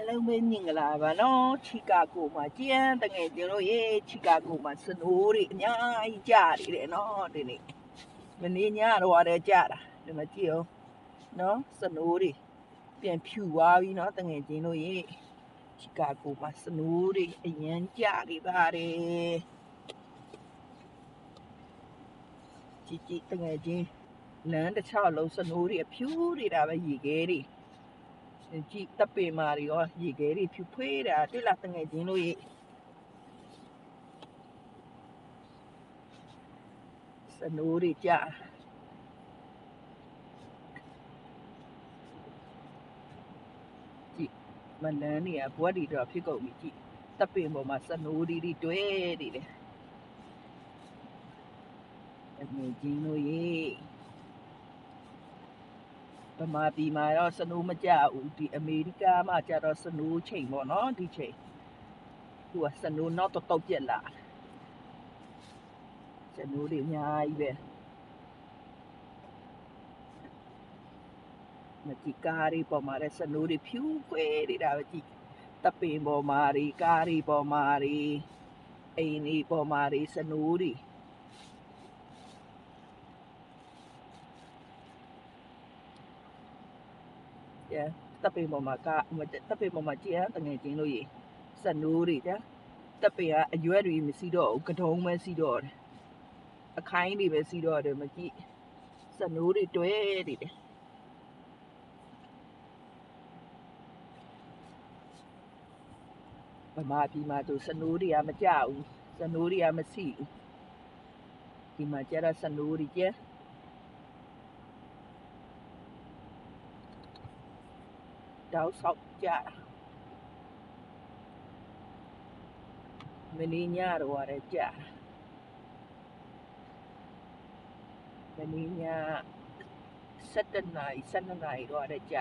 လုံးပဲမြင်ကြလားဗောနော်ချီကာဂိုမှာကျန်းတငယ်ချင်းတို့ရေချီကာဂိုမှာစနိုးတွေအများကြီးကြနေတယ်နော်ဒီနေ့မနေ့ညတော့လည်းကြတာဒီမှာကြည့်အောင်နော်စနိုးတွေပြန်ဖြူသွားပြီနော်တငယ်ချင်းတို့ရေချီကာဂိုမှာစနိုးတွေအရန်ကြနေပါတယ်ကြည့်တငယ်ချင်းလမ်းတစ်လျှောက်လုံးစနိုးတွေဖြူနေတာပဲရေခဲတွေကြည့်တပ်ပင်မာတွေရောရေခဲတွေဖြူဖွေးတာတွေ့လားတငယ်ချင်းတို့ရေစနိုးတွေကြကြည့်မလန်းနေရဘွက်တွေတော့ဖြစ်ကုန်ပြီကြည့်တပ်ပင်ပေါ်မှာစနိုးတွေတွဲနေတယ်တငယ်ချင်းတို့ရေဗမာပြည်မှာတော့စနိုးမကြဘူးဒီအမေရိကမှာကျတော့စနိုးချိန်ပေါ့နော်ဒီချိန်သူကစနိုးနောက်တော့ပြက်လာစနိုးတွေအများကြီးပဲမကြည့်ကားတွေပေါ်မှာလည်းစနိုးတွေဖြူခွဲနေတာပဲကြည့်တပ်ပင်ပေါ်မှာတွေကားတွေပေါ်မှာတွေအိမ်တွေပေါ်မှာတွေစနိုးတွေတပ်ပင်ပေါ်မှာတပ်ပင်ပေါ်မှာကြည့်တငယ်ချင်းတို့ရေစနိုးတွေကြာတပ်ပင်ကအရွက်တွေမရှိတော့ဘူးကတုံးပဲစီတော့တယ်အခိုင်းတွေပဲစီတော့တယ်မကြည့်စနိုးတွေတွဲနေတယ်ဗမာပြည်မှာသူစနိုးတွေကမကြဘူးစနိုးတွေကမရှိဘူးဒီမှာကျတော့စနိုးတွေကျတောက်ဆောက်ကြမင်းညတော့လည်းကြမင်းည7 နာရီ12 နာရီတော့လည်းကြ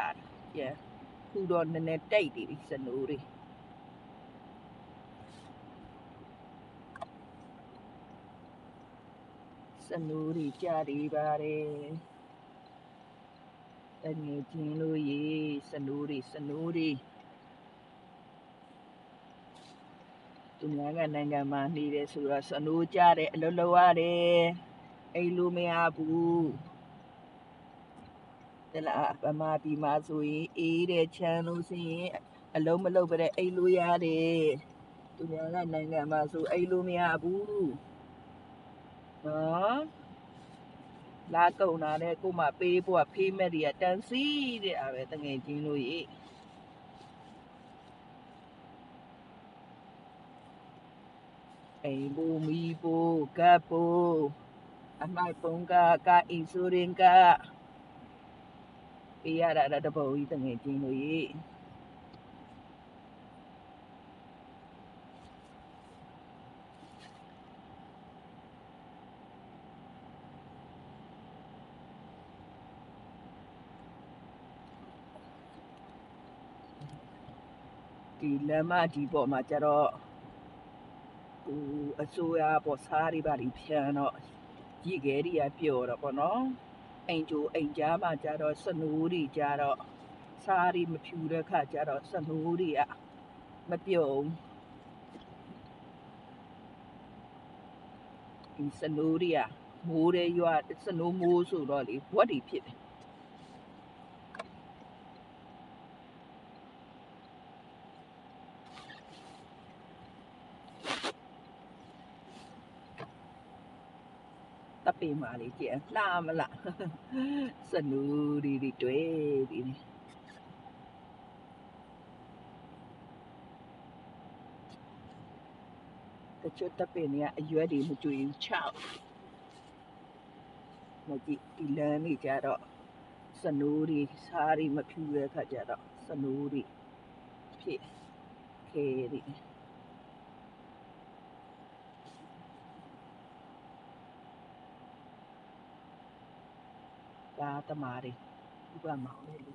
တယ်ခုတော့နည်းနည်းတိတ်နေပြီစနိုးတွေစနိုးတွေကြနေပါတယ်တငယ်ချင်းတို့ရေစနိုးတွေသူများကနိုင်ငံမှာနေတယ်ဆိုတော့စနိုးကြတယ်အလုပ်လုပ်ရတယ်အိမ်လို့မရဘူးတလားဗမာပြည်မှာဆိုရင်အေးတဲ့ချမ်းလို့ဆိုရင်အလုံးမလုပ်ပဲတဲ့အိမ်လို့ရတယ်သူများကနိုင်ငံမှာဆိုအိမ်လို့မရဘူးနော်လာကုန်တာနဲ့ကိုမပေးဖို့ဖေးမဲ့တွေကတန်စီးတဲ့အဲ့ပဲတငယ်ချင်းတို့ရေအိမ်ဖို့မီးဖို့ကပ်ဖို့အမိုက်ပုံကအိမ်ဆိုရင်ကပေးရတာတပုံကြီးတငယ်ချင်းတို့ရေဒီလမ်းမကြီးပေါ်မှာကျတော့အစိုးရပေါ်စားတွေပါဖြန်းတော့ရေခဲတွေကပျော်တော့ပေါ့နော်အိမ်ကျိုအိမ်ကြားမှာကျတော့စနိုးတွေကျတော့စားတွေမဖြူတဲ့ခါကျတော့စနိုးတွေကမပျော်ဘူးဒီစနိုးတွေကမိုးတဲ့ရွာစနိုးမိုးဆိုတော့လေဘွက်တွေဖြစ်တယ်တပ်ပင်မာလေးကြည့်လှမလားစနိုးတွေတွဲနေတယ်တချို့တပ်ပင်တွေကအရွက်တွေမကြွေဘူးချောက်မကြည့်ဒီလမ်းတွေကြတော့စနိုးတွေစားတွေမဖြူတဲ့ခါကျတော့စနိုးတွေဖြစ်ခဲတွေကားသမားတွေဥပမာလေလူ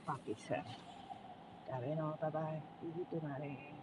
ပါကစ္စတန်ဒါပဲနော်ဘိုင်ဘိုင်ဒီဒီတင်ပါတယ်